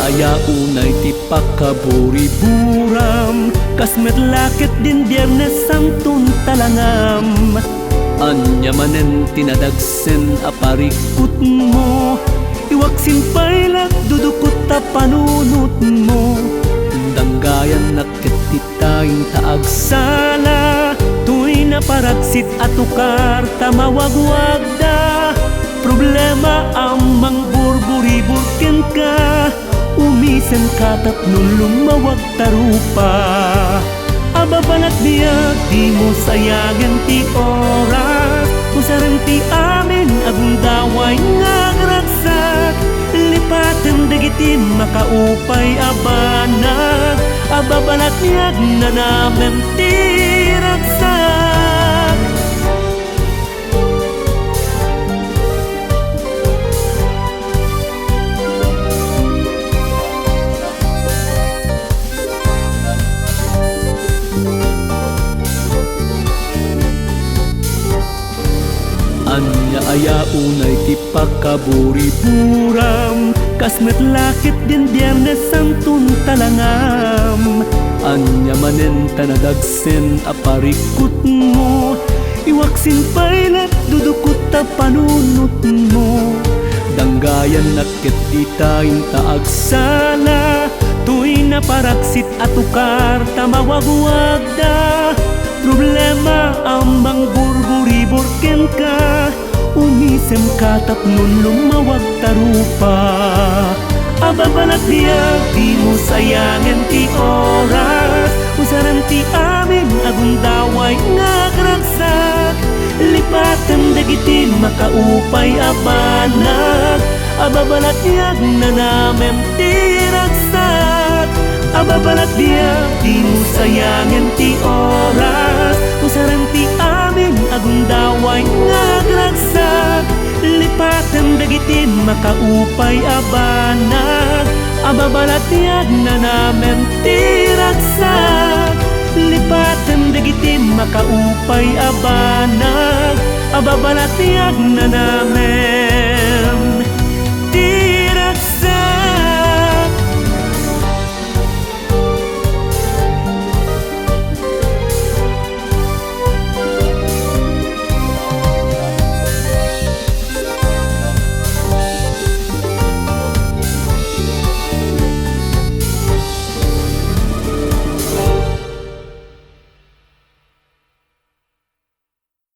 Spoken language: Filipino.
ayaunay ti pakaburi-buram, kasmet lakit din Biyernes Santong talangam. Anya manen tinadagsen aparikot mo, iwaksin paylat dudukot ta panunot mo. Danggayan nakit titayong taagsala, tuy na paragsit at ukar tamawagwag da. Problema amang burburi-burken ka, umisen ka tapnon lumawag tarupa. Ababalat biyag di mo sayagan ti oras, usaran ti amin agong daway nga gragsak. Lipatan dagiti makaupay abanag, ababalat biyag na namen ti ragsak. Anya ayaunay ti pakaburi-buram, kasmet lakit din Biyernes Santong talangam. Anya manen tanadagsen aparikot mo, iwaksin paylat dudukot ta panunot mo. Danggayan nakit titayong taagsala, tuy na paragsit at ukar tamawagwag da. Problema amang burburi-burken ka, umisem ka tapnon lumawag tarupa. Ababalat biyag di mo sayangan ti oras, usaran ti amin agong daway nga gragsak. Lipatan dagiti makaupay abanag, ababalat biyag na namen ti ragsak. Ababalat biyag di mo sayangan ti oras, usaran ti amin agong daway nga gragsak. Lipatan dagiti makaupay abanag, ababalat biyag na namen ti ragsak. Lipatan dagiti makaupay abanag, ababalat biyag na namen